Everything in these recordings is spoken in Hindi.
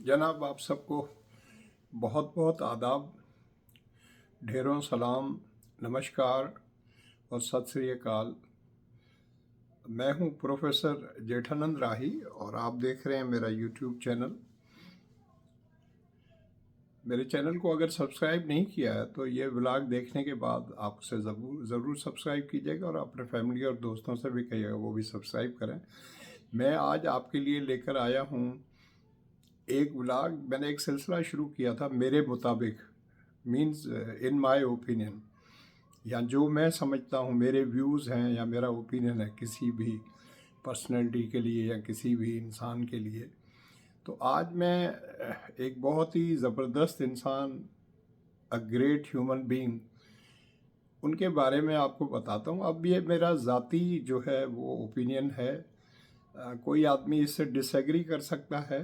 जनाब, आप सबको बहुत बहुत आदाब, ढेरों सलाम, नमस्कार और सत श्री अकाल। मैं हूं प्रोफेसर जेठानंद राही और आप देख रहे हैं मेरा यूट्यूब चैनल। मेरे चैनल को अगर सब्सक्राइब नहीं किया है तो ये व्लॉग देखने के बाद आप उसे ज़रूर सब्सक्राइब कीजिएगा और अपने फैमिली और दोस्तों से भी कहिएगा वो भी सब्सक्राइब करें। मैं आज आपके लिए लेकर आया हूँ एक व्लॉग। मैंने एक सिलसिला शुरू किया था मेरे मुताबिक, मीन्स इन माय ओपिनियन, या जो मैं समझता हूँ, मेरे व्यूज़ हैं या मेरा ओपिनियन है किसी भी पर्सनैलिटी के लिए या किसी भी इंसान के लिए। तो आज मैं एक बहुत ही ज़बरदस्त इंसान, अ ग्रेट ह्यूमन बीइंग, उनके बारे में आपको बताता हूँ। अब ये मेरा ज़ाती जो है वो ओपिनियन है, कोई आदमी इससे डिसएग्री कर सकता है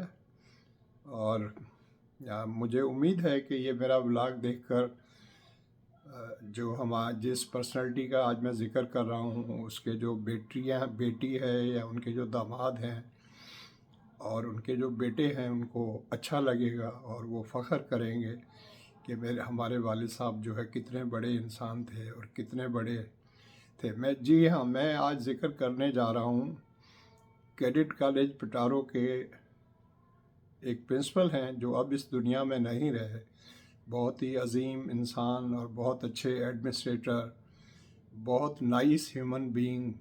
और मुझे उम्मीद है कि ये मेरा व्लॉग देखकर जो हम आज जिस पर्सनालिटी का आज मैं ज़िक्र कर रहा हूँ उसके जो बेटी है या उनके जो दामाद हैं और उनके जो बेटे हैं उनको अच्छा लगेगा और वो फ़ख्र करेंगे कि हमारे वालिद साहब जो है कितने बड़े इंसान थे और कितने बड़े थे। मैं आज ज़िक्र करने जा रहा हूँ कैडेट कॉलेज पिटारो के एक प्रिंसिपल हैं जो अब इस दुनिया में नहीं रहे। बहुत ही अजीम इंसान और बहुत अच्छे एडमिनिस्ट्रेटर, बहुत nice human being,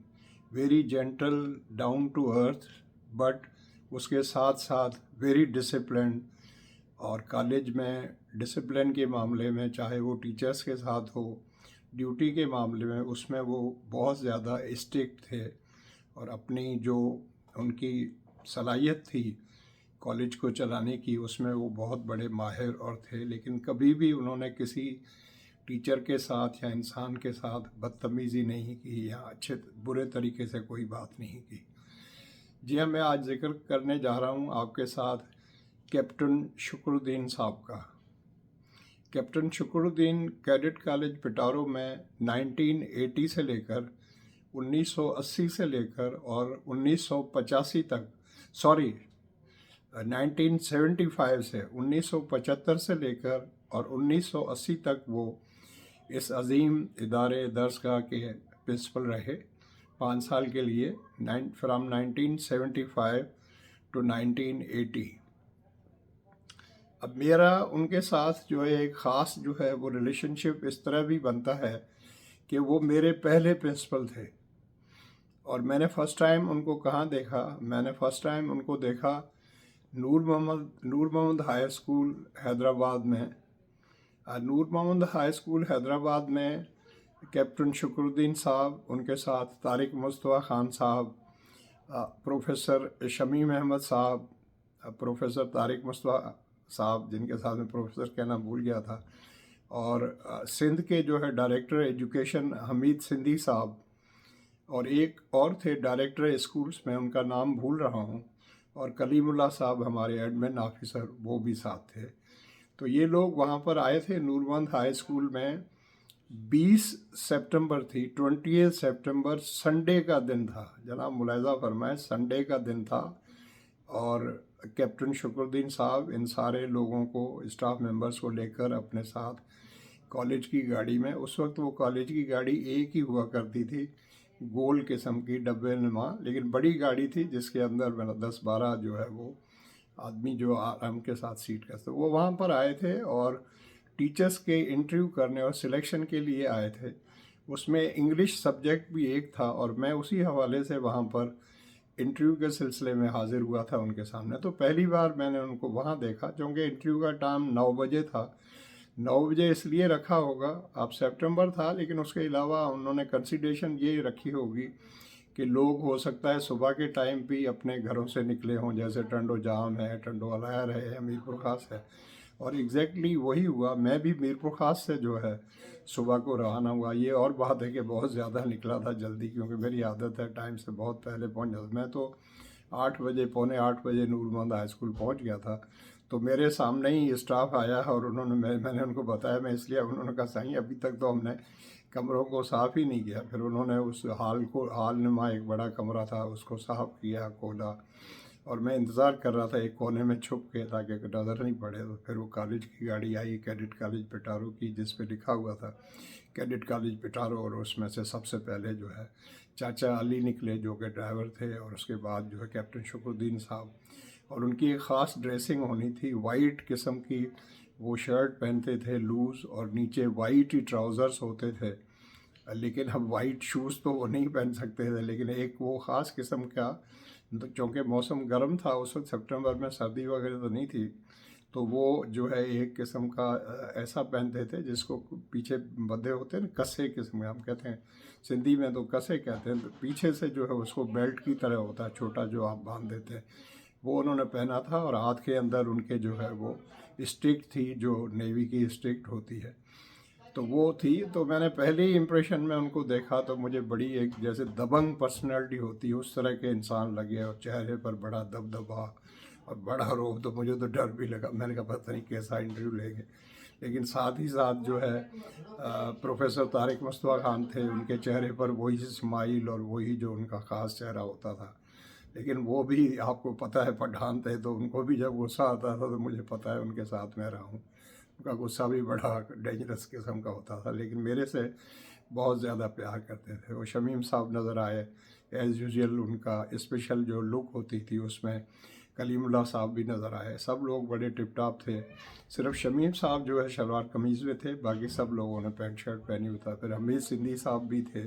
very gentle, down to earth, but उसके साथ साथ वेरी डिसिप्लिन। और कॉलेज में डिसिप्लिन के मामले में, चाहे वो टीचर्स के साथ हो, ड्यूटी के मामले में, उसमें वो बहुत ज़्यादा स्ट्रिक्ट थे और अपनी जो उनकी सलाहियत थी कॉलेज को चलाने की उसमें वो बहुत बड़े माहिर और थे। लेकिन कभी भी उन्होंने किसी टीचर के साथ या इंसान के साथ बदतमीज़ी नहीं की या बुरे तरीके से कोई बात नहीं की। जी हाँ, मैं आज जिक्र करने जा रहा हूँ आपके साथ कैप्टन शुक्रुद्दीन साहब का। कैप्टन शुक्रुद्दीन कैडेट कॉलेज पिटारो में 1980 से लेकर 1980 से लेकर और 1985 तक, सॉरी 1975 से 1975 से लेकर और 1980 तक वो इस अजीम इदारे दर्सगाह के प्रिंसिपल रहे 5 साल के लिए, फ्राम 1975 टू 1980। अब मेरा उनके साथ जो है एक ख़ास जो है वो रिलेशनशिप इस तरह भी बनता है कि वो मेरे पहले प्रिंसिपल थे। और मैंने फ़र्स्ट टाइम उनको कहाँ देखा? मैंने फ़र्स्ट टाइम उनको देखा नूर मोहम्मद हाई स्कूल हैदराबाद में। नूर मोहम्मद हाई स्कूल हैदराबाद में कैप्टन शुक्रुद्दीन साहब, उनके साथ तारिक मुस्तफ़ा ख़ान साहब, प्रोफेसर शमीम अहमद साहब, प्रोफेसर तारिक मुस्तफ़ा साहब जिनके साथ में प्रोफेसर कहना भूल गया था, और सिंध के जो है डायरेक्टर एजुकेशन हमीद सिंधी साहब, और एक और थे डायरेक्टर स्कूल्स में, उनका नाम भूल रहा हूँ, और कलीमुल्लाह साहब हमारे एडमिन ऑफिसर, वो भी साथ थे। तो ये लोग वहाँ पर आए थे नूरमंद हाई स्कूल में। 20 सितंबर थी, 20 सितंबर संडे का दिन था। जनाब मुलाहिज़ा फरमाएं, संडे का दिन था और कैप्टन शुक्रुद्दीन साहब इन सारे लोगों को, स्टाफ मेंबर्स को लेकर अपने साथ कॉलेज की गाड़ी में, उस वक्त वो कॉलेज की गाड़ी एक ही हुआ करती थी, गोल किस्म की डब्बे नुमा, लेकिन बड़ी गाड़ी थी जिसके अंदर मेरा 10-12 जो है वो आदमी जो आराम के साथ सीट करते, वो वहाँ पर आए थे और टीचर्स के इंटरव्यू करने और सिलेक्शन के लिए आए थे। उसमें इंग्लिश सब्जेक्ट भी एक था और मैं उसी हवाले से वहाँ पर इंटरव्यू के सिलसिले में हाज़िर हुआ था उनके सामने। तो पहली बार मैंने उनको वहाँ देखा, क्योंकि इंटरव्यू का टाइम 9 बजे था। 9 बजे इसलिए रखा होगा, अब सितंबर था, लेकिन उसके अलावा उन्होंने कंसिडरेशन ये रखी होगी कि लोग हो सकता है सुबह के टाइम भी अपने घरों से निकले हों, जैसे टंडो जाम है, टंडो अलायर है या मीरपुर ख़ास है। और एग्जैक्टली वही हुआ, मैं भी मीरपुर ख़ास से जो है सुबह को रवाना हुआ। ये और बात है कि बहुत ज़्यादा निकला था जल्दी, क्योंकि मेरी आदत है टाइम से बहुत पहले पहुंच जाता। मैं तो 8 बजे, पौने 8 बजे नूरमंद हाई स्कूल पहुंच गया था। तो मेरे सामने ही स्टाफ आया और मैंने उनको बताया, मैं इसलिए, उन्होंने कहा सही अभी तक तो हमने कमरों को साफ़ ही नहीं किया। फिर उन्होंने उस हाल नुमा एक बड़ा कमरा था उसको साफ़ किया, खोला और मैं इंतज़ार कर रहा था एक कोने में छुप के, ताकि नज़र नहीं पड़े। तो फिर वो कॉलेज की गाड़ी आई, कैडेट कॉलेज पिटारो की, जिस पे लिखा हुआ था कैडेट कॉलेज पिटारो, और उसमें से सबसे पहले जो है चाचा अली निकले, जो कि ड्राइवर थे, और उसके बाद जो है कैप्टन शुक्रुद्दीन साहब। और उनकी एक ख़ास ड्रेसिंग होनी थी, वाइट किस्म की वो शर्ट पहनते थे लूज़, और नीचे वाइट ही ट्राउज़र्स होते थे। लेकिन हम वाइट शूज़ तो वो नहीं पहन सकते थे, लेकिन एक वो ख़ास किस्म का, तो चूँकि मौसम गर्म था उस वक्त, सितंबर में, सर्दी वगैरह तो नहीं थी, तो वो जो है एक किस्म का ऐसा पहनते थे जिसको पीछे बंधे होते हैं ना, कसे किस्म के हम कहते हैं, सिंधी में तो कसे कहते हैं, तो पीछे से जो है उसको बेल्ट की तरह होता है छोटा, जो आप बांध देते हैं, वो उन्होंने पहना था। और हाथ के अंदर उनके जो है वो स्टिक थी, जो नेवी की स्टिक होती है, तो वो थी। तो मैंने पहले ही इम्प्रेशन में उनको देखा तो मुझे बड़ी एक जैसे दबंग पर्सनैलिटी होती है उस तरह के इंसान लगे, और चेहरे पर बड़ा दबदबा और बड़ा रोब। तो मुझे तो डर भी लगा, मैंने कहा पता नहीं कैसा इंटरव्यू लेंगे। लेकिन साथ ही साथ जो है प्रोफेसर तारिक मुस्तफ़ा खान थे, उनके चेहरे पर वही स्माइल और वही जो उनका ख़ास चेहरा होता था। लेकिन वो भी आपको पता है पठान थे, तो उनको भी जब गुस्सा आता था तो मुझे पता है उनके साथ में रहा हूँ, उनका गुस्सा भी बड़ा डेंजरस किस्म का होता था, लेकिन मेरे से बहुत ज़्यादा प्यार करते थे। वो शमीम साहब नज़र आए एज़ यूजुअल, उनका स्पेशल जो लुक होती थी उसमें कलीमुल्लाह साहब भी नज़र आए। सब लोग बड़े टिप टॉप थे, सिर्फ शमीम साहब जो है शलवार कमीज़ में थे, बाकी सब लोगों ने पैंट शर्ट पहनी हुई था। फिर हमीद सिंधी साहब भी थे,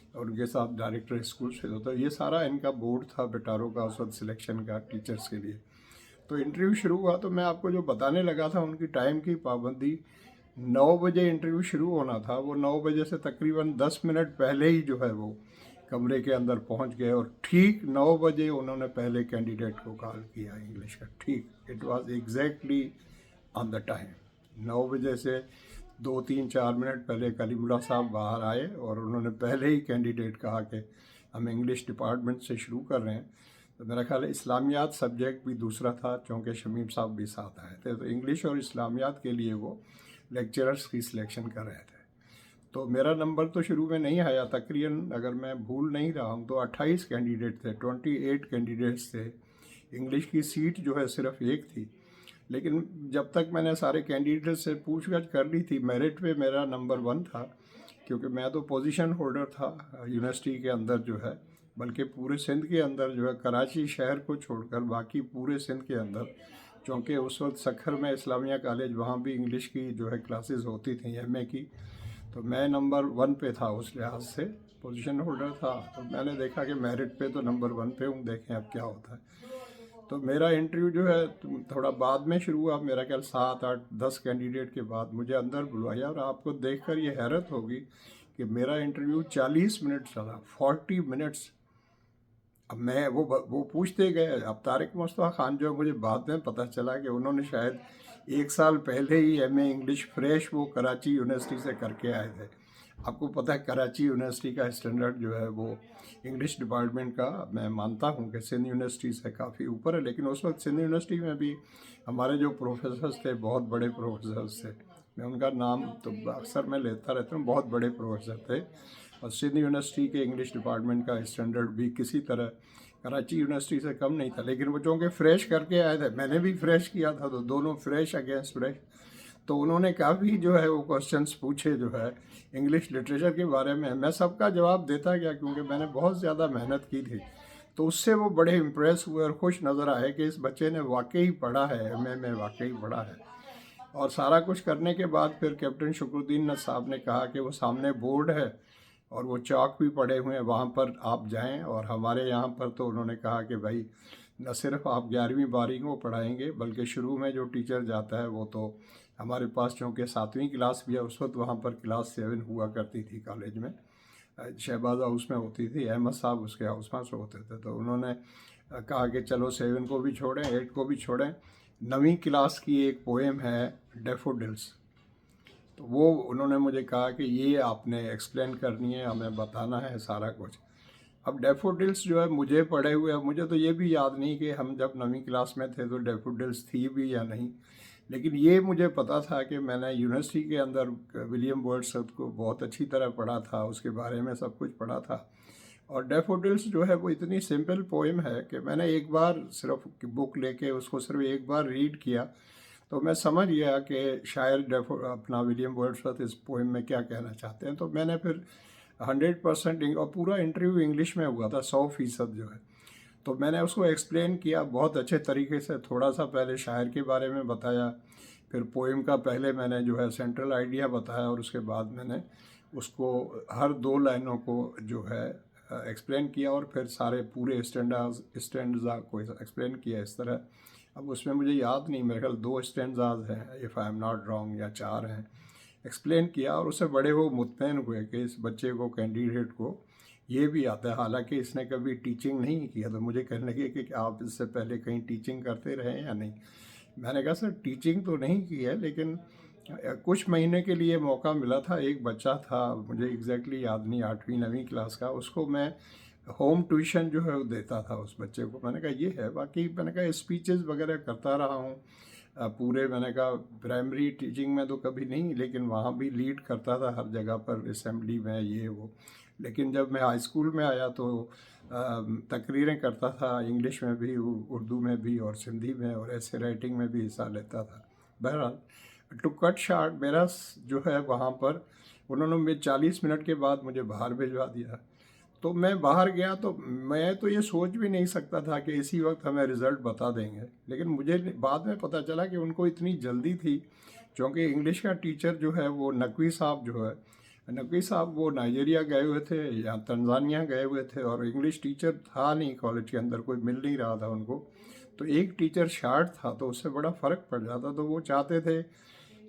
और उनके साथ डायरेक्टर स्कूल से होता। ये सारा इनका बोर्ड था पिटारो का उस वक्त सिलेक्शन का टीचर्स के लिए। तो इंटरव्यू शुरू हुआ तो मैं आपको जो बताने लगा था, उनकी टाइम की पाबंदी, 9 बजे इंटरव्यू शुरू होना था, वो 9 बजे से तकरीबन 10 मिनट पहले ही जो है वो कमरे के अंदर पहुंच गए, और ठीक 9 बजे उन्होंने पहले कैंडिडेट को कॉल किया इंग्लिश का। ठीक, it was exactly on the time. 9 बजे से 2-3-4 मिनट पहले कलीमुल्लाह साहब बाहर आए, और उन्होंने पहले ही कैंडिडेट कहा कि हम इंग्लिश डिपार्टमेंट से शुरू कर रहे हैं। तो मेरा ख्याल है इस्लामियात सब्जेक्ट भी दूसरा था, चूँकि शमीम साहब भी साथ आए थे, तो इंग्लिश और इस्लामियात के लिए वो लेक्चरर्स की सिलेक्शन कर रहे थे। तो मेरा नंबर तो शुरू में नहीं आया, तकरीबन अगर मैं भूल नहीं रहा हूँ तो 28 कैंडिडेट थे, 28 कैंडिडेट्स थे। इंग्लिश की सीट जो है सिर्फ एक थी, लेकिन जब तक मैंने सारे कैंडिडेट से पूछताछ कर ली थी, मेरिट पे मेरा नंबर 1 था, क्योंकि मैं तो पोजीशन होल्डर था यूनिवर्सिटी के अंदर जो है, बल्कि पूरे सिंध के अंदर जो है, कराची शहर को छोड़कर बाकी पूरे सिंध के अंदर, क्योंकि उस वक्त सखर में इस्लामिया कॉलेज, वहाँ भी इंग्लिश की जो है क्लासेस होती थी एमए की। तो मैं नंबर 1 पे था, उस लिहाज से पोजीशन होल्डर था। तो मैंने देखा कि मेरिट पे तो नंबर 1 पे हूँ, देखें अब क्या होता है। तो मेरा इंटरव्यू जो है थोड़ा बाद में शुरू हुआ, मेरा ख्याल 7-8-10 कैंडिडेट के बाद मुझे अंदर बुलवाया, और आपको देखकर ये हैरत होगी कि मेरा इंटरव्यू 40 मिनट चला, 40 मिनट्स। अब मैं वो पूछते गए। अब तारिक मुस्तफ़ा खान जो है, मुझे बाद में पता चला कि उन्होंने शायद 1 साल पहले ही एमए इंग्लिश फ्रेश वो कराची यूनिवर्सिटी से करके आए थे। आपको पता है कराची यूनिवर्सिटी का स्टैंडर्ड जो है वो इंग्लिश डिपार्टमेंट का, मैं मानता हूँ कि सिंध यूनिवर्सिटी से काफ़ी ऊपर है, लेकिन उस वक्त सिंध यूनिवर्सिटी में भी हमारे जो प्रोफेसर्स थे, बहुत बड़े प्रोफेसर्स थे। मैं उनका नाम तो अक्सर मैं लेता रहता हूँ, बहुत बड़े प्रोफेसर थे। और सिंध यूनिवर्सिटी के इंग्लिश डिपार्टमेंट का स्टैंडर्ड भी किसी तरह कराची यूनिवर्सिटी से कम नहीं था। लेकिन वो चूँकि फ्रेश करके आए थे, मैंने भी फ्रेश किया था, तो दोनों फ्रेश अगेंस्ट फ्रेश। तो उन्होंने काफ़ी जो है वो क्वेश्चंस पूछे जो है इंग्लिश लिटरेचर के बारे में। मैं सबका जवाब देता गया, क्योंकि मैंने बहुत ज़्यादा मेहनत की थी। तो उससे वो बड़े इम्प्रेस हुए और खुश नज़र आए कि इस बच्चे ने वाकई पढ़ा है, एमए में वाकई पढ़ा है। और सारा कुछ करने के बाद फिर कैप्टन शुक्रुद्दीन साहब ने कहा कि वो सामने बोर्ड है और वो चौक भी पड़े हुए हैं, वहाँ पर आप जाएं। और हमारे यहाँ पर तो उन्होंने कहा कि भाई न सिर्फ आप 11वीं 12वीं को पढ़ाएंगे, बल्कि शुरू में जो टीचर जाता है वो तो हमारे पास, चूँकि 7वीं क्लास भी है, उस वक्त वहाँ पर क्लास 7 हुआ करती थी कॉलेज में, शहबाज हाउस में होती थी, अहमद साहब उसके हाउस में होते थे। तो उन्होंने कहा कि चलो 7 को भी छोड़ें, 8 को भी छोड़ें। 9वीं क्लास की एक पोएम है डैफोडिल्स, तो वो उन्होंने मुझे कहा कि ये आपने एक्सप्लेन करनी है, हमें बताना है सारा कुछ। अब डैफोडिल्स जो है मुझे पढ़े हुए, अब मुझे तो ये भी याद नहीं कि हम जब 9वीं क्लास में थे तो डैफोडिल्स थी भी या नहीं, लेकिन ये मुझे पता था कि मैंने यूनिवर्सिटी के अंदर विलियम वर्ड्सवर्थ को बहुत अच्छी तरह पढ़ा था, उसके बारे में सब कुछ पढ़ा था। और डैफोडिल्स जो है वो इतनी सिंपल पोएम है कि मैंने एक बार सिर्फ बुक लेके उसको सिर्फ एक बार रीड किया तो मैं समझ गया कि शायर अपना विलियम वर्ड्सवर्थ इस पोएम में क्या कहना चाहते हैं। तो मैंने फिर 100% और पूरा इंटरव्यू इंग्लिश में हुआ था, 100% जो है। तो मैंने उसको एक्सप्लेन किया बहुत अच्छे तरीके से, थोड़ा सा पहले शायर के बारे में बताया, फिर पोएम का पहले मैंने जो है सेंट्रल आइडिया बताया, और उसके बाद मैंने उसको हर 2 लाइनों को जो है एक्सप्लेन किया, और फिर सारे पूरे स्टैंडा को एक्सप्लेन किया इस तरह। अब उसमें मुझे याद नहीं, मेरे ख्याल 2 स्टैंडाज हैं if I am not wrong, या 4 हैं। एक्सप्लेन किया और उससे बड़े वो मुतमईन हुए कि इस बच्चे को, कैंडिडेट को ये भी आता है, हालांकि इसने कभी टीचिंग नहीं किया। तो मुझे कहने लगे कि आप इससे पहले कहीं टीचिंग करते रहे या नहीं। मैंने कहा सर टीचिंग तो नहीं की है, लेकिन कुछ महीने के लिए मौका मिला था। एक बच्चा था, मुझे एग्जैक्टली याद नहीं, 8वीं 9वीं क्लास का, उसको मैं होम ट्यूशन जो है वो देता था उस बच्चे को। मैंने कहा ये है, बाकी मैंने कहा स्पीचेस वगैरह करता रहा हूँ पूरे, मैंने कहा प्राइमरी टीचिंग में तो कभी नहीं, लेकिन वहाँ भी लीड करता था हर जगह पर, असेंबली में ये वो। लेकिन जब मैं हाई स्कूल में आया तो तकरीरें करता था, इंग्लिश में भी, उर्दू में भी, और सिंधी में, और ऐसे राइटिंग में भी हिस्सा लेता था। बहरहाल टू कट शार्ट, मेरा जो है वहाँ पर उन्होंने मुझे 40 मिनट के बाद मुझे बाहर भिजवा दिया। तो मैं बाहर गया तो मैं तो ये सोच भी नहीं सकता था कि इसी वक्त हमें रिज़ल्ट बता देंगे, लेकिन मुझे बाद में पता चला कि उनको इतनी जल्दी थी, क्योंकि इंग्लिश का टीचर जो है वो नकवी साहब जो है, नकवी साहब वो नाइजीरिया गए हुए थे या तंजानिया गए हुए थे, और इंग्लिश टीचर था नहीं कॉलेज के अंदर, कोई मिल नहीं रहा था उनको। तो एक टीचर शार्ट था, तो उससे बड़ा फ़र्क पड़ जाता। तो वो चाहते थे,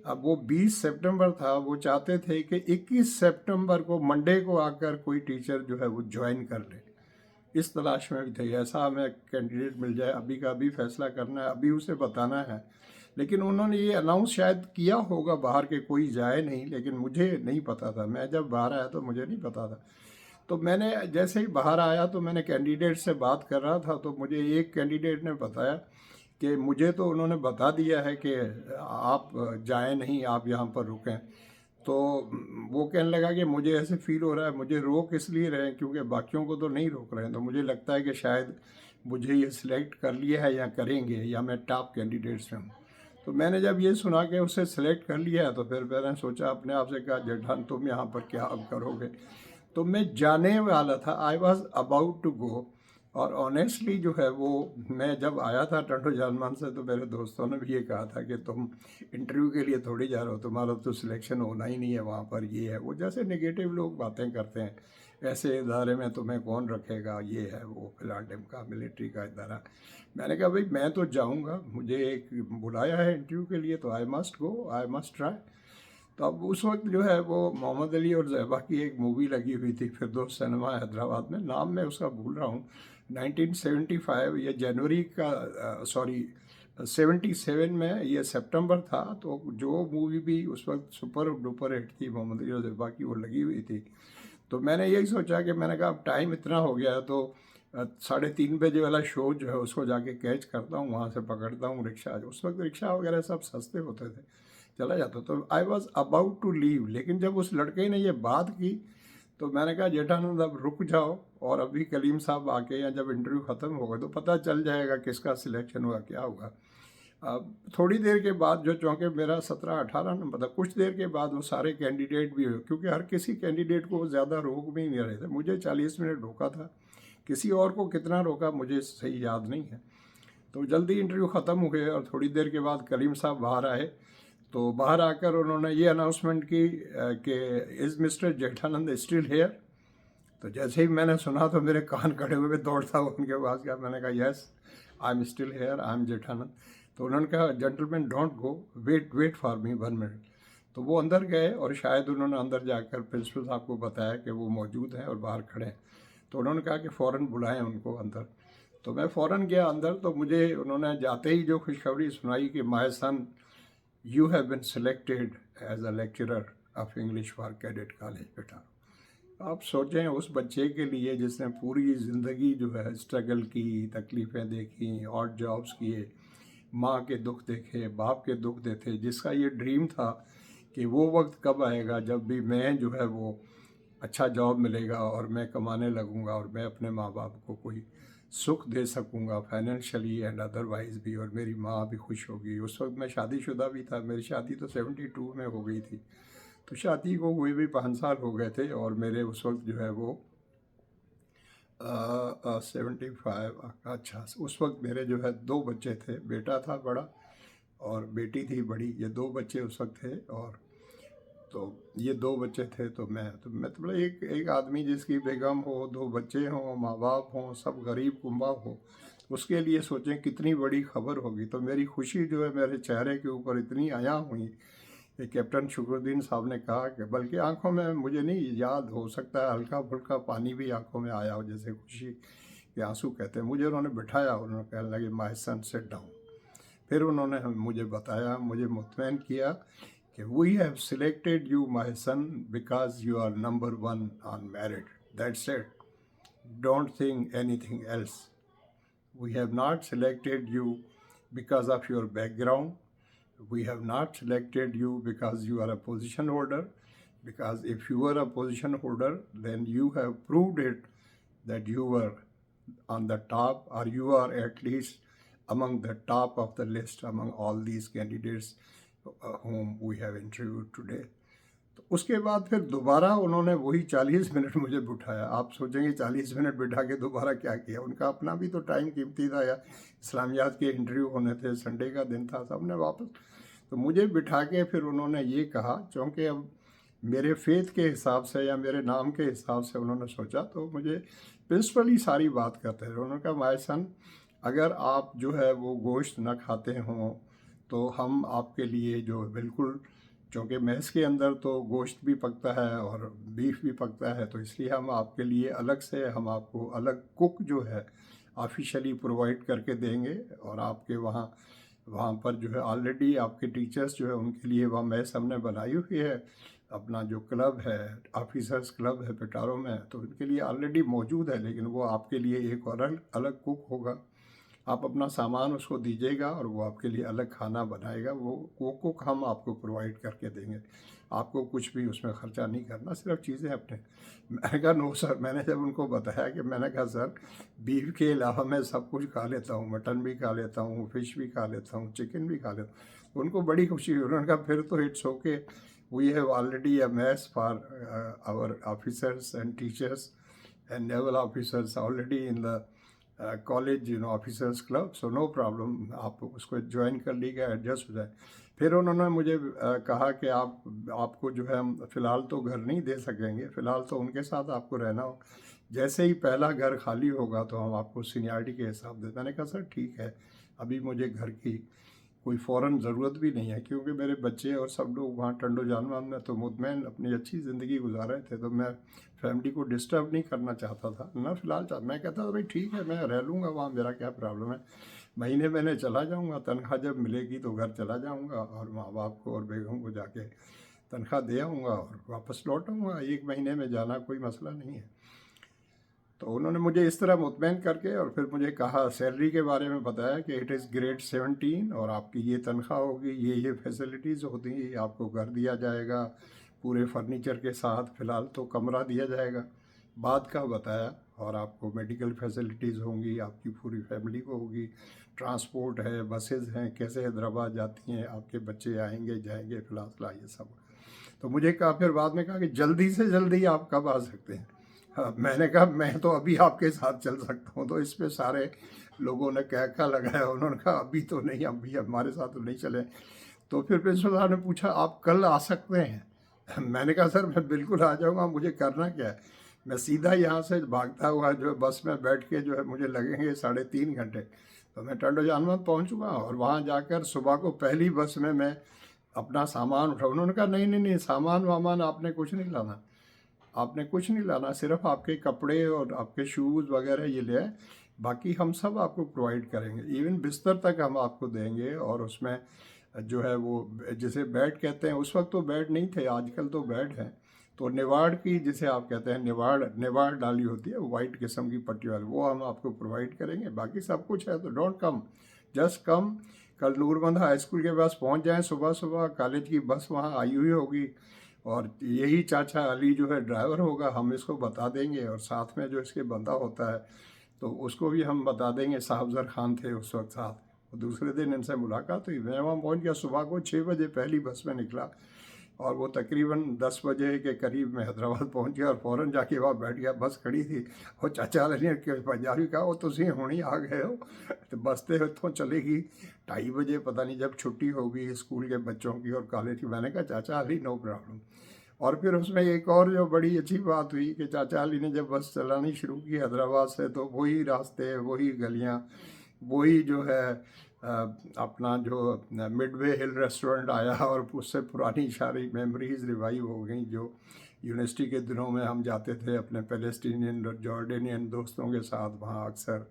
अब वो 20 सितंबर था, वो चाहते थे कि 21 सितंबर को, मंडे को आकर कोई टीचर जो है वो ज्वाइन कर ले। इस तलाश में भी थे, ऐसा हमें कैंडिडेट मिल जाए, अभी का अभी फैसला करना है, अभी उसे बताना है। लेकिन उन्होंने ये अनाउंस शायद किया होगा बाहर के कोई जाए नहीं, लेकिन मुझे नहीं पता था। मैं जब बाहर आया तो मुझे नहीं पता था। तो मैंने जैसे ही बाहर आया तो मैंने कैंडिडेट से बात कर रहा था, तो मुझे एक कैंडिडेट ने बताया कि मुझे तो उन्होंने बता दिया है कि आप जाएं नहीं, आप यहाँ पर रुकें। तो वो कहने लगा कि मुझे ऐसे फील हो रहा है, मुझे रोक इसलिए रहे हैं क्योंकि बाकियों को तो नहीं रोक रहे हैं, तो मुझे लगता है कि शायद मुझे ये सिलेक्ट कर लिया है या करेंगे, या मैं टॉप कैंडिडेट्स में हूँ। तो मैंने जब ये सुना कि उसे सिलेक्ट कर लिया है, तो फिर मैंने सोचा अपने आप से, कहा जेठान तुम यहाँ पर क्या अब करोगे। तो मैं जाने वाला था, I was about to go. और ऑनेस्टली जो है वो, मैं जब आया था टंडो जानमान से, तो मेरे दोस्तों ने भी ये कहा था कि तुम इंटरव्यू के लिए थोड़ी जा रहे हो, तुम्हारा तो सिलेक्शन होना ही नहीं है वहाँ पर, ये है वो, जैसे नेगेटिव लोग बातें करते हैं, ऐसे इदारे में तुम्हें कौन रखेगा, ये है वो, फिलहाल का मिलिट्री का इदारा। मैंने कहा भाई मैं तो जाऊँगा, मुझे एक बुलाया है इंटरव्यू के लिए, तो I must go, I must try. तो अब उस वक्त जो है वो मोहम्मद अली और ज़ैबा की एक मूवी लगी हुई थी, फिरदौस सिनेमा हैदराबाद में, नाम मैं उसका भूल रहा हूँ, 1975 ये जनवरी का, सॉरी 77 में, ये सितंबर था। तो जो मूवी भी उस वक्त सुपर डुपर हिट थी मोहम्मद अली और ज़ैबा की, वो लगी हुई थी। तो मैंने यही सोचा कि मैंने कहा अब टाइम इतना हो गया है, तो 3:30 बजे वाला शो जो है उसको जाके कैच करता हूँ, वहाँ से पकड़ता हूँ रिक्शा। उस वक्त रिक्शा वगैरह सब सस्ते होते थे, चला जाता। तो I was about to leave, लेकिन जब उस लड़के ने ये बात की तो मैंने कहा जेठानंद अब रुक जाओ, और अभी कलीम साहब आके, या जब इंटरव्यू ख़त्म होगा तो पता चल जाएगा किसका सिलेक्शन हुआ, क्या हुआ। अब थोड़ी देर के बाद जो, चूँकि मेरा 17-18 नंबर था, कुछ देर के बाद वो सारे कैंडिडेट भी हुए, क्योंकि हर किसी कैंडिडेट को ज़्यादा रोक भी नहीं रहे थे। मुझे 40 मिनट रोका था, किसी और को कितना रोका मुझे सही याद नहीं है। तो जल्दी इंटरव्यू ख़त्म हुए और थोड़ी देर के बाद कलीम साहब बाहर आए। तो बाहर आकर उन्होंने ये अनाउंसमेंट की कि is mister Jethanand still here. तो जैसे ही मैंने सुना तो मेरे कान खड़े हुए, दौड़ता हुआ उनके पास गया। मैंने कहा yes I am still here, I am Jethanand. तो उन्होंने कहा gentleman don't go, wait wait for me 1 minute. तो वो अंदर गए, और शायद उन्होंने अंदर जाकर प्रिंसिपल साहब को बताया कि वो मौजूद हैं और बाहर खड़े हैं। तो उन्होंने कहा कि फ़ौरन बुलाएं उनको अंदर। तो मैं फ़ौरन गया अंदर। तो मुझे उन्होंने जाते ही जो खुशखबरी सुनाई कि my son, you have been selected as a lecturer of English for cadet college बेटा। आप सोचें उस बच्चे के लिए जिसने पूरी ज़िंदगी जो है स्ट्रगल की, तकलीफ़ें देखी, और जॉब्स किए, माँ के दुख देखे, बाप के दुख देखे, जिसका ये ड्रीम था कि वो वक्त कब आएगा जब भी मैं जो है वो अच्छा जॉब मिलेगा और मैं कमाने लगूंगा और मैं अपने माँ बाप को कोई सुख दे सकूंगा फाइनेंशियली एंड अदरवाइज भी, और मेरी माँ भी खुश होगी। उस वक्त मैं शादीशुदा भी था, मेरी शादी तो 72 में हो गई थी, तो शादी को हुए भी 5 साल हो गए थे। और मेरे उस वक्त जो है वो 75, अच्छा उस वक्त मेरे जो है 2 बच्चे थे, बेटा था बड़ा और बेटी थी बड़ी, ये 2 बच्चे उस वक्त थे। और तो ये 2 बच्चे थे, तो मैं तो बोला एक एक आदमी जिसकी बेगम हो, 2 बच्चे हों, माँ बाप हों, सब गरीब गुम्बा हो, उसके लिए सोचें कितनी बड़ी खबर होगी। तो मेरी खुशी जो है मेरे चेहरे के ऊपर इतनी आया हुई कि कैप्टन शुक्रुद्दीन साहब ने कहा कि, बल्कि आंखों में मुझे नहीं याद, हो सकता है हल्का फुल्का पानी भी आंखों में आया हो, जैसे खुशी के आंसू कहते हैं। मुझे उन्होंने बिठाया, उन्होंने कहने लगे माय सन सिट डाउन। फिर उन्होंने मुझे बताया, मुझे मुतमईन किया कि we have selected you my son because you are number 1 on merit, that's it, don't think anything else. We have not selected you because of your background. We have not selected you because you are a position holder, because if you were a position holder, then you have proved it that you were on the top, or you are at least among the top of the list among all these candidates whom we have interviewed today. तो उसके बाद फिर दोबारा उन्होंने वही 40 मिनट मुझे बिठाया। आप सोचेंगे 40 मिनट बिठा के दोबारा क्या किया, उनका अपना भी तो टाइम कीमती था, या इस्लामियात के इंटरव्यू होने थे, संडे का दिन था, सबने वापस तो मुझे बिठा के फिर उन्होंने ये कहा, क्योंकि अब मेरे फेथ के हिसाब से या मेरे नाम के हिसाब से उन्होंने सोचा, तो मुझे प्रिंसिपली सारी बात करते थे। उन्होंने कहा माय सन, अगर आप जो है वो गोश्त ना खाते हों तो हम आपके लिए जो बिल्कुल, क्योंकि मैस के अंदर तो गोश्त भी पकता है और बीफ भी पकता है, तो इसलिए हम आपके लिए अलग से, हम आपको अलग कुक जो है ऑफिशियली प्रोवाइड करके देंगे। और आपके वहाँ वहाँ पर जो है ऑलरेडी आपके टीचर्स जो है उनके लिए वहाँ मैस हमने बनाई हुई है, अपना जो क्लब है, ऑफिसर्स क्लब है पिटारो में, तो उनके लिए ऑलरेडी मौजूद है, लेकिन वो आपके लिए एक और अलग कुक होगा। आप अपना सामान उसको दीजिएगा और वो आपके लिए अलग खाना बनाएगा, वो कुक हम आपको प्रोवाइड करके देंगे, आपको कुछ भी उसमें ख़र्चा नहीं करना, सिर्फ चीज़ें अपने। मैंने कहा नो सर। मैंने जब उनको बताया कि मैंने कहा सर बीफ के अलावा मैं सब कुछ खा लेता हूँ, मटन भी खा लेता हूँ, फ़िश भी खा लेता हूँ, चिकन भी खा लेता हूँ, तो उनको बड़ी खुशी हुई। उन्होंने कहा फिर तो it's okay, we have already a mess for our officers and teachers and naval officers already in the college officers club, so no problem, आप उसको ज्वाइन कर लीजिएगा, एडजस्ट हो जाए। फिर उन्होंने मुझे कहा कि आपको जो है हम फ़िलहाल तो घर नहीं दे सकेंगे, फ़िलहाल तो उनके साथ आपको रहना हो, जैसे ही पहला घर खाली होगा तो हम आपको सीनियरिटी के हिसाब से। मैंने कहा सर ठीक है, अभी मुझे घर की कोई फ़ौरन ज़रूरत भी नहीं है, क्योंकि मेरे बच्चे और सब लोग वहाँ टंडो जानवान में तो मुतमईन अपनी अच्छी ज़िंदगी गुजार रहे थे, तो मैं फैमिली को डिस्टर्ब नहीं करना चाहता था ना फ़िलहाल। मैं कहता था भाई ठीक है, मैं रह लूँगा वहाँ, मेरा क्या प्रॉब्लम है, महीने महीने चला जाऊँगा, तनख्वाह जब मिलेगी तो घर चला जाऊँगा और माँ बाप को और बेगम को जाके तनख्वाह दे आऊँगा और वापस लौट आऊँगा, 1 महीने में जाना कोई मसला नहीं है। तो उन्होंने मुझे इस तरह मुतमईन करके और फिर मुझे कहा, सैलरी के बारे में बताया कि इट इज़ ग्रेड 17 और आपकी ये तनख्वाह होगी, ये फैसिलिटीज़ होती, आपको घर दिया जाएगा पूरे फर्नीचर के साथ, फ़िलहाल तो कमरा दिया जाएगा, बाद का बताया, और आपको मेडिकल फैसिलिटीज़ होंगी, आपकी पूरी फैमिली को होगी, ट्रांसपोर्ट है, बसेस हैं, कैसे हैदराबाद जाती हैं, आपके बच्चे आएंगे जाएंगे, फिलहाल ये सब। तो मुझे कहा, फिर बाद में कहा कि जल्दी से जल्दी आप कब आ सकते हैं। हाँ, मैंने कहा मैं तो अभी आपके साथ चल सकता हूँ। तो इस पे सारे लोगों ने कहका लगाया, उन्होंने कहा अभी तो नहीं, अभी हमारे साथ तो नहीं चले। तो फिर प्रिंसिपल साहब ने पूछा आप कल आ सकते हैं। मैंने कहा सर मैं बिल्कुल आ जाऊँगा, मुझे करना क्या है, मैं सीधा यहाँ से भागता हुआ जो है बस में बैठ के जो है मुझे लगेंगे 3.5 घंटे, तो मैं टंडो जानमत पहुँचूँगा और वहाँ जाकर सुबह को पहली बस में मैं अपना सामान उठा। उन्होंने कहा नहीं नहीं नहीं, सामान वामान आपने कुछ नहीं लाना, आपने कुछ नहीं लाना, सिर्फ आपके कपड़े और आपके शूज़ वगैरह ये ले आए, बाकी हम सब आपको प्रोवाइड करेंगे, इवन बिस्तर तक हम आपको देंगे। और उसमें जो है वो जिसे बेड कहते हैं, उस वक्त तो बेड नहीं थे, आजकल तो बेड हैं, तो निवाड़ की जिसे आप कहते हैं, निवाड़ डाली होती है वाइट किस्म की पट्टी वाली, वो हम आपको प्रोवाइड करेंगे, बाकी सब कुछ है। तो डोंट कम, जस्ट कम। कल नूरबंद हाई स्कूल के पास पहुंच जाएं सुबह सुबह, कॉलेज की बस वहां आई हुई होगी, और यही चाचा अली जो है ड्राइवर होगा, हम इसको बता देंगे, और साथ में जो इसके बंदा होता है तो उसको भी हम बता देंगे। साहबजर खान थे उस वक्त साथ। और दूसरे दिन इनसे मुलाकात हुई। मैं वहाँ पहुँच गया सुबह को 6 बजे, पहली बस में निकला, और वो तकरीबन 10 बजे के करीब मैं हैदराबाद पहुंच गया और फ़ौरन जाके वहाँ बैठ गया। बस खड़ी थी, और चाचा ने पंजाबी कहा, वो तुम हुणी आ गए हो, तो बस तो इतों चलेगी 2:30 बजे, पता नहीं जब छुट्टी होगी स्कूल के बच्चों की और कॉलेज की। मैंने कहा चाचा अली नो प्रॉब्लम। और फिर उसमें एक और जो बड़ी अच्छी बात हुई कि चाचा अली ने जब बस चलानी शुरू की हैदराबाद से, तो वही रास्ते, वही गलियाँ, वही जो है अपना जो मिडवे हिल रेस्टोरेंट आया, और उससे पुरानी सारी मेमोरीज रिवाइव हो गई जो यूनिवर्सिटी के दिनों में हम जाते थे अपने पैलेस्टीनियन और जॉर्डेनियन दोस्तों के साथ वहाँ अक्सर।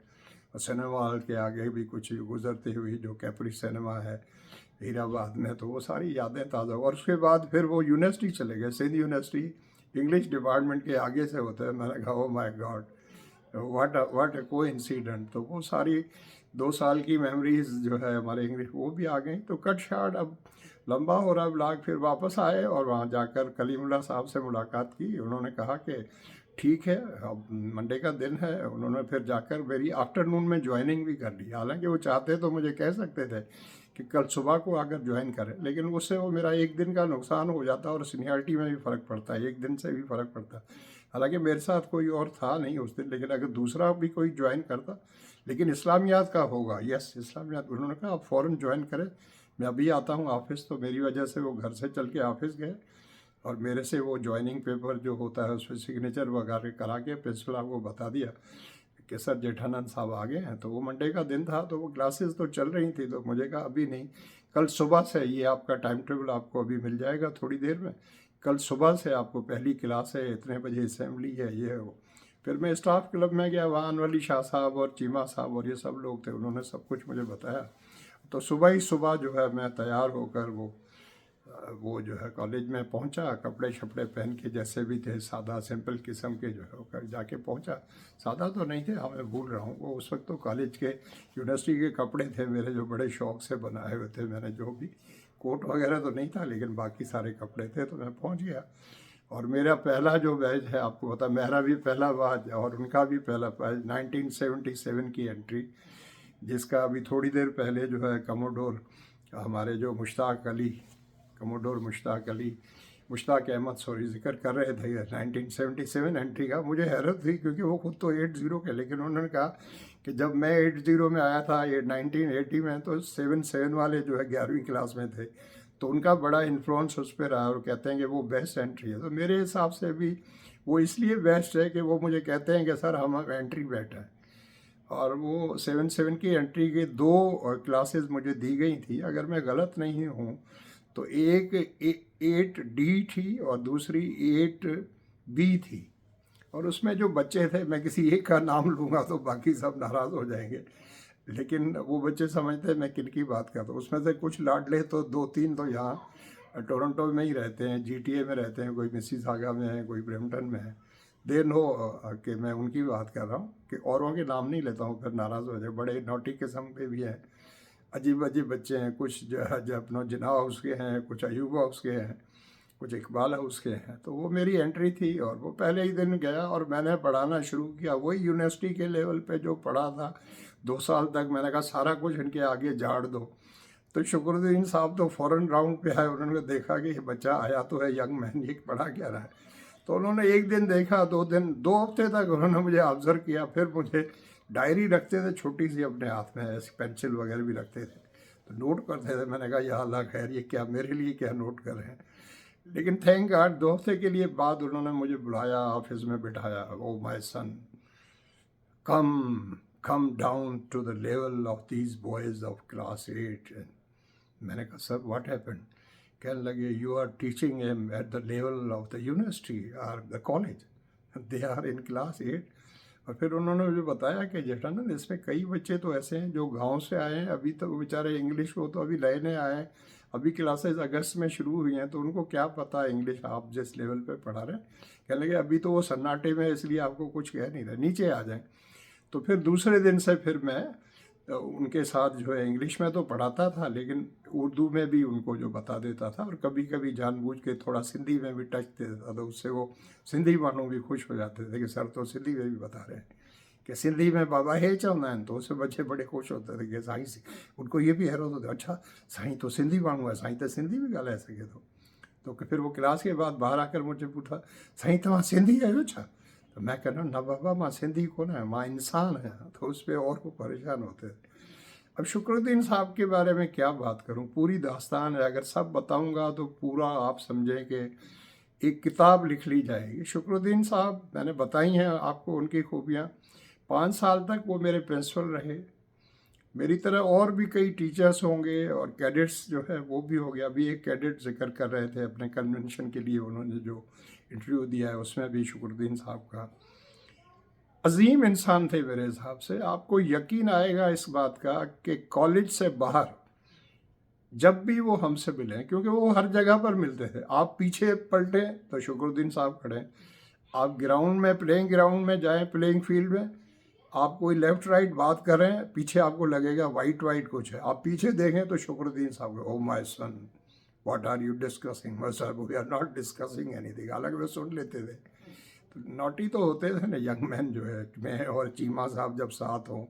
सिनेमा हॉल के आगे भी कुछ गुजरती हुई जो कैपरी सिनेमा है हीराबाद में, तो वो सारी यादें ताज़ा। और उसके बाद फिर वो यूनिवर्सिटी चले गए, सिंध यूनिवर्सिटी इंग्लिश डिपार्टमेंट के आगे से होते हैं। मैंने कहा oh my God, what a coincident. तो वो सारी 2 साल की मेमोरीज जो है हमारे इंग्लिश, वो भी आ गई। तो कट शार्ट, अब लंबा हो रहा ब्लॉग। फिर वापस आए और वहाँ जाकर कलीमुल्लाह साहब से मुलाकात की। उन्होंने कहा कि ठीक है, अब मंडे का दिन है। उन्होंने फिर जाकर मेरी आफ्टरनून में ज्वाइनिंग भी कर ली। हालांकि वो चाहते तो मुझे कह सकते थे कि कल सुबह को आकर ज्वाइन करें, लेकिन उससे वो मेरा एक दिन का नुकसान हो जाता और सीनियरिटी में भी फ़र्क पड़ता है, एक दिन से भी फ़र्क पड़ता है। हालांकि मेरे साथ कोई और था नहीं उस दिन, लेकिन अगर दूसरा भी कोई ज्वाइन करता, लेकिन इस्लामियात का होगा। यस, इस्लामियात। उन्होंने कहा आप फ़ौरन ज्वाइन करें, मैं अभी आता हूँ ऑफिस। तो मेरी वजह से वो घर से चल के ऑफिस गए, और मेरे से वो ज्वाइनिंग पेपर जो होता है उस पर सिग्नेचर वगैरह करा के प्रिंसिपल आपको बता दिया कि सर जेठानंद साहब आ गए हैं। तो वो मंडे का दिन था, तो वो क्लासेस तो चल रही थी। तो मुझे कहा अभी नहीं, कल सुबह से ये आपका टाइम टेबल आपको अभी मिल जाएगा थोड़ी देर में। कल सुबह से आपको पहली क्लास है, इतने बजे असेंबली है, ये है वो। फिर मैं स्टाफ क्लब में गया, वहाँ अनवली शाह साहब और चीमा साहब और ये सब लोग थे, उन्होंने सब कुछ मुझे बताया। तो सुबह ही सुबह जो है मैं तैयार होकर वो जो है कॉलेज में पहुंचा, कपड़े शपड़े पहन के जैसे भी थे, सादा सिंपल किस्म के जो है होकर जाके पहुंचा। सादा तो नहीं थे, हाँ मैं भूल रहा हूँ, वो उस वक्त तो कॉलेज के यूनिवर्सिटी के कपड़े थे मेरे, जो बड़े शौक से बनाए हुए थे मैंने। जो भी कोट वगैरह तो नहीं था, लेकिन बाकी सारे कपड़े थे। तो मैं पहुँच गया, और मेरा पहला जो बैच है, आपको पता मेरा भी पहला बैच और उनका भी पहला बैच 1977 की एंट्री, जिसका अभी थोड़ी देर पहले जो है कमोडोर हमारे जो कमोडोर मुश्ताक अहमद सॉरी जिक्र कर रहे थे 1977 एंट्री का। मुझे हैरत थी क्योंकि वो खुद तो 80 के, लेकिन उन्होंने कहा कि जब मैं 80 में आया था, ये 1980 में, तो 77 वाले जो है 11वीं क्लास में थे, तो उनका बड़ा इन्फ्लुएंस उस पर रहा, और कहते हैं कि वो बेस्ट एंट्री है। तो मेरे हिसाब से भी वो इसलिए बेस्ट है कि वो मुझे कहते हैं कि सर हम एंट्री बेट हैं। और वो 77 की एंट्री के 2 क्लासेस मुझे दी गई थी, अगर मैं गलत नहीं हूँ तो एक 8D थी और दूसरी 8B थी। और उसमें जो बच्चे थे, मैं किसी एक का नाम लूँगा तो बाकी सब नाराज़ हो जाएंगे, लेकिन वो बच्चे समझते हैं मैं किन की बात करता हूँ। उसमें से कुछ लाडले तो 2-3 तो यहाँ टोरंटो में ही रहते हैं, GTA में रहते हैं, कोई मिसिसागा में है, कोई ब्रैम्पटन में है। दे नो कि मैं उनकी बात कर रहा हूँ, कि औरों के नाम नहीं लेता हूँ, फिर नाराज़ हो जाए। बड़े नोटी किस्म के भी हैं, अजीब अजीब बच्चे हैं, कुछ जो है जो अपना जिना हाउस के हैं, कुछ अयूब हाउस के हैं, कुछ इकबाल हाउस के हैं। तो वो मेरी एंट्री थी, और वो पहले ही दिन गया और मैंने पढ़ाना शुरू किया, वही यूनिवर्सिटी के लेवल पे जो पढ़ा था 2 साल तक। मैंने कहा सारा कुछ इनके आगे झाड़ दो। तो शुक्रुद्दीन साहब तो फ़ौरन राउंड पे आए, उन्होंने देखा कि ये बच्चा आया तो है यंग मैन, ये पढ़ा क्या रहा है। तो उन्होंने एक दिन देखा, 2 दिन, 2 हफ्ते तक उन्होंने मुझे ऑब्ज़र्व किया। फिर मुझे डायरी रखते थे छोटी सी अपने हाथ में, ऐसी पेंसिल वगैरह भी रखते थे, तो नोट करते थे। मैंने कहा या अल्लाह खैर, ये क्या मेरे लिए क्या नोट कर रहे हैं। लेकिन थैंक गॉड 2 हफ्ते के लिए बाद उन्होंने मुझे बुलाया, ऑफिस में बिठाया। Oh my son, come down to the level of these boys of class 8। मैंने कहा सर व्हाट हैपेंड। कहने लगे you are teaching him at the level of the university और the college, they are in class 8। और फिर उन्होंने मुझे बताया कि जेठानंद इसमें कई बच्चे तो ऐसे हैं जो गांव से आए हैं, अभी तो बेचारे इंग्लिश को तो अभी नए नए आए हैं, अभी क्लासेस अगस्त में शुरू हुई हैं, तो उनको क्या पता इंग्लिश आप जिस लेवल पे पढ़ा रहे हैं। कहने लगे अभी तो वो सन्नाटे में, इसलिए आपको कुछ कह नहीं रहे, नीचे आ जाएं। तो फिर दूसरे दिन से फिर मैं उनके साथ जो है इंग्लिश में तो पढ़ाता था, लेकिन उर्दू में भी उनको जो बता देता था, और कभी कभी जानबूझ के थोड़ा सिंधी में भी टच दे देता था, तो उससे वो सिंधी मानो भी खुश हो जाते थे कि सर तो सिंधी में भी बता रहे हैं, कि सिंधी में बाबा हे चवंदा आहिनि, तो उससे बच्चे बड़े खुश होते थे कि साईं उनको ये भी हैरत होता, अच्छा साईं तो सिंधी माण्हू है, साईं तो सिंधी भी ॻाल्हाए सघे थो। तो फिर वो क्लास के बाद बाहर आकर मुझे पूछा, साईं तव्हां सिंधी आहियो छा? तो मैं कहना न बाबा मां सिंधी कोन आहियां, मां इंसान आहियां। तो उस पर और वो परेशान होते थे। अब शुक्रुद्दीन साहब के बारे में क्या बात करूं, पूरी दास्तान है, अगर सब बताऊंगा तो पूरा आप समझें कि एक किताब लिख ली जाएगी। शुक्रुद्दीन साहब मैंने बताई हैं आपको उनकी खूबियाँ। 5 साल तक वो मेरे प्रिंसिपल रहे। मेरी तरह और भी कई टीचर्स होंगे और कैडेट्स जो है वो भी हो गया। अभी एक कैडेट जिक्र कर रहे थे अपने कन्वेंशन के लिए, उन्होंने जो इंटरव्यू दिया है उसमें भी शुक्रुद्दीन साहब का। अजीम इंसान थे मेरे हिसाब से। आपको यकीन आएगा इस बात का कि कॉलेज से बाहर जब भी वो हमसे मिले, क्योंकि वो हर जगह पर मिलते थे, आप पीछे पलटें तो शुक्रुद्दीन साहब खड़े हैं, आप ग्राउंड में प्लेइंग ग्राउंड में जाएं, प्लेइंग फील्ड में आप कोई लेफ्ट राइट बात कर रहे हैं, पीछे आपको लगेगा वाइट वाइट कुछ है, आप पीछे देखें तो शुक्रुद्दीन साहब, oh my son what are you discussing? मैं sir we are not discussing anything. हालांकि वे सुन लेते थे, तो नोटी तो होते थे ना यंग मैन जो है, मैं और चीमा साहब जब साथ हों,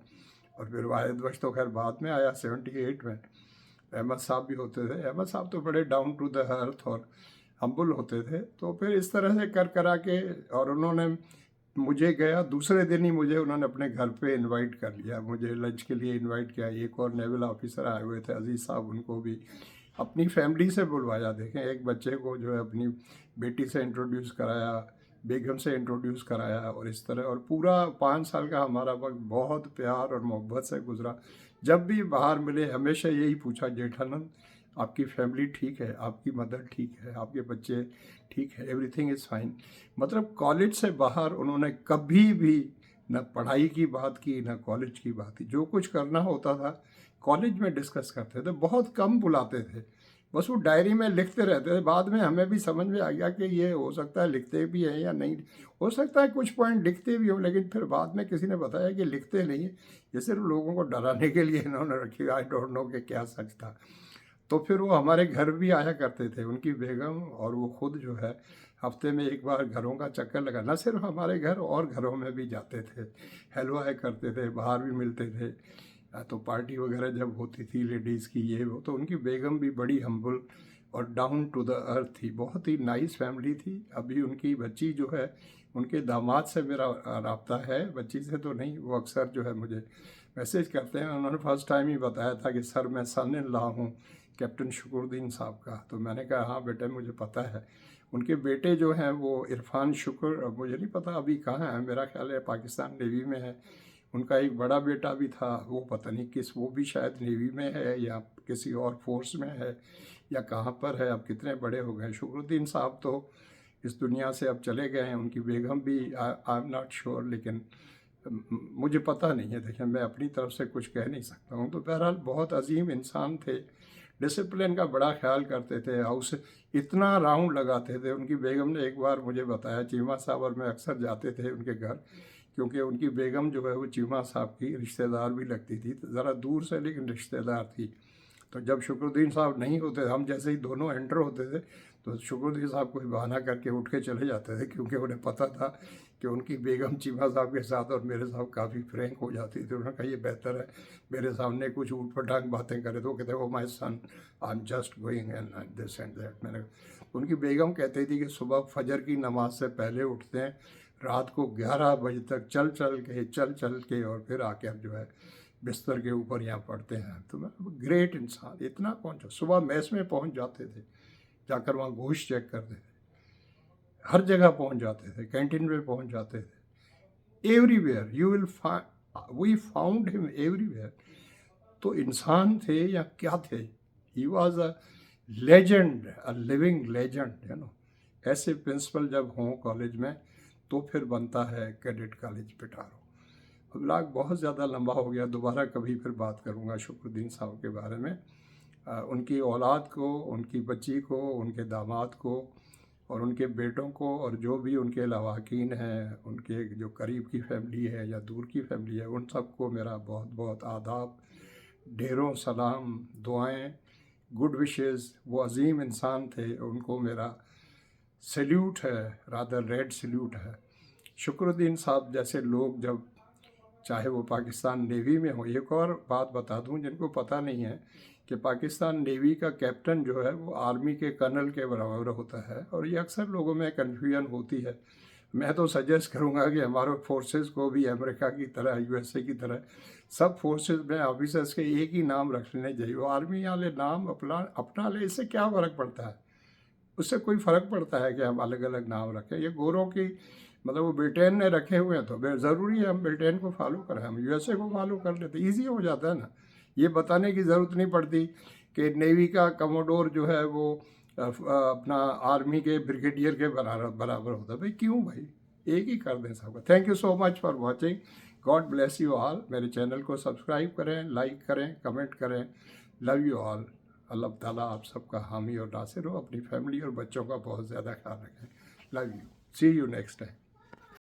और फिर वाहिद वश तो खैर बाद में आया 78 में, अहमद साहब भी होते थे। अहमद साहब तो बड़े डाउन टू द अर्थ और हम्बल होते थे। तो फिर इस तरह से कर करा के, और उन्होंने मुझे गया दूसरे दिन ही मुझे उन्होंने अपने घर पे इनवाइट कर लिया, मुझे लंच के लिए इनवाइट किया। एक और नेवल ऑफिसर आए हुए थे अजीज़ साहब, उनको भी अपनी फैमिली से बुलवाया। देखें, एक बच्चे को जो है अपनी बेटी से इंट्रोड्यूस कराया, बेगम से इंट्रोड्यूस कराया, और इस तरह। और पूरा 5 साल का हमारा वक्त बहुत प्यार और मोहब्बत से गुजरा। जब भी बाहर मिले हमेशा यही पूछा, जेठानंद आपकी फैमिली ठीक है, आपकी मदर ठीक है, आपके बच्चे ठीक है, एवरीथिंग इज़ फाइन। मतलब कॉलेज से बाहर उन्होंने कभी भी न पढ़ाई की बात की, न कॉलेज की बात की। जो कुछ करना होता था कॉलेज में डिस्कस करते थे, बहुत कम बुलाते थे, बस वो डायरी में लिखते रहते थे। बाद में हमें भी समझ में आ गया कि ये हो सकता है लिखते भी हैं या नहीं, हो सकता है कुछ पॉइंट लिखते भी हो, लेकिन फिर बाद में किसी ने बताया कि लिखते नहीं है, ये सिर्फ लोगों को डराने के लिए इन्होंने रखी। आई डोंट नो कि क्या सच था। तो फिर वो हमारे घर भी आया करते थे, उनकी बेगम और वो खुद जो है हफ्ते में एक बार घरों का चक्कर लगा, न सिर्फ हमारे घर और घरों में भी जाते थे, हलवाए करते थे, बाहर भी मिलते थे। तो पार्टी वगैरह जब होती थी लेडीज़ की ये वो, तो उनकी बेगम भी बड़ी हम्बल और डाउन टू द अर्थ थी, बहुत ही नाइस फैमिली थी। अभी उनकी बच्ची जो है, उनके दामाद से मेरा राब्ता है, बच्ची से तो नहीं। वो अक्सर जो है मुझे मैसेज करते हैं। उन्होंने फर्स्ट टाइम ही बताया था कि सर मैं सन इन लॉ हूँ कैप्टन शुक्रुद्दीन साहब का। तो मैंने कहा हाँ बेटे मुझे पता है। उनके बेटे जो हैं वो इरफान शुक्र, मुझे नहीं पता अभी कहाँ है, मेरा ख्याल है पाकिस्तान नेवी में है। उनका एक बड़ा बेटा भी था, वो पता नहीं किस, वो भी शायद नेवी में है या किसी और फोर्स में है या कहाँ पर है, अब कितने बड़े हो गए। शुक्रुद्दीन साहब तो इस दुनिया से अब चले गए हैं, उनकी बेगम भी आई एम नॉट श्योर, लेकिन मुझे पता नहीं है। देखिए मैं अपनी तरफ से कुछ कह नहीं सकता हूँ। तो बहरहाल बहुत अजीम इंसान थे, डिसिप्लिन का बड़ा ख्याल करते थे, हाउस इतना राउंड लगाते थे। उनकी बेगम ने एक बार मुझे बताया, चीमा साहब और मैं अक्सर जाते थे उनके घर, क्योंकि उनकी बेगम जो है वो चीमा साहब की रिश्तेदार भी लगती थी, तो ज़रा दूर से लेकिन रिश्तेदार थी। तो जब शुक्रुद्दीन साहब नहीं होते, हम जैसे ही दोनों एंटर होते थे तो शुक्रुद्दीन साहब कोई बहाना करके उठ के चले जाते थे, क्योंकि उन्हें पता था कि उनकी बेगम चीमा साहब के साथ और मेरे साथ काफ़ी फ्रैंक हो जाती थी। उन्होंने कहा ये बेहतर है मेरे सामने कुछ ऊट पटांग बातें करे। तो कहते वो my son I am just going and this and that. मैंने उनकी बेगम कहती थी कि सुबह फजर की नमाज से पहले उठते हैं, रात को 11 बजे तक चल चल के और फिर आकर जो है बिस्तर के ऊपर यहाँ पढ़ते हैं। तो मैं ग्रेट इंसान, इतना पहुँचा, सुबह मैस में पहुँच जाते थे, जाकर वहाँ गोश्त चेक करते थे, हर जगह पहुँच जाते थे, कैंटीन में पहुँच जाते थे, everywhere you will find, we found him everywhere. तो इंसान थे या क्या थे, he was a legend, a living legend, ऐसे प्रिंसिपल जब हों कॉलेज में तो फिर बनता है कैडेट कॉलेज पिटारो। ब्लॉग बहुत ज़्यादा लंबा हो गया, दोबारा कभी फिर बात करूँगा शुक्रुद्दीन साहब के बारे में, उनकी औलाद को, उनकी बच्ची को, उनके दामाद को और उनके बेटों को और जो भी उनके लवाकिन हैं, उनके जो करीब की फैमिली है या दूर की फैमिली है, उन सबको मेरा बहुत बहुत आदाब, ढेरों सलाम, दुआएं, गुड विशेस। वो अजीम इंसान थे, उनको मेरा सल्यूट है, रादर रेड सल्यूट है। शुक्रुद्दीन साहब जैसे लोग जब, चाहे वो पाकिस्तान नेवी में हो, एक और बात बता दूं जिनको पता नहीं है कि पाकिस्तान नेवी का कैप्टन जो है वो आर्मी के कर्नल के बराबर होता है, और ये अक्सर लोगों में कन्फ्यूजन होती है। मैं तो सजेस्ट करूंगा कि हमारे फोर्सेस को भी अमेरिका की तरह, यूएसए की तरह, सब फोर्सेस में ऑफिसर्स के एक ही नाम रख लेने चाहिए। वो आर्मी वाले नाम अपना ले, इससे क्या फ़र्क पड़ता है? उससे कोई फ़र्क पड़ता है कि हम अलग अलग नाम रखें? ये गोरों की, मतलब वो ब्रिटेन ने रखे हुए हैं तो ज़रूरी है हम ब्रिटेन को फॉलो करें, हम यूएसए को फॉलो कर लेते, ईजी हो जाता है ना। ये बताने की ज़रूरत नहीं पड़ती कि नेवी का कमोडोर जो है वो अपना आर्मी के ब्रिगेडियर के बराबर होता है। भाई क्यों भाई, एक ही कर दें सबका। Thank you so much for watching. God bless you all. मेरे चैनल को सब्सक्राइब करें, लाइक करें, कमेंट करें। Love you all. अल्लाह ताला आप सबका हामी और नासिर हो। अपनी फैमिली और बच्चों का बहुत ज़्यादा ख्याल रखें। Love you. See you next time.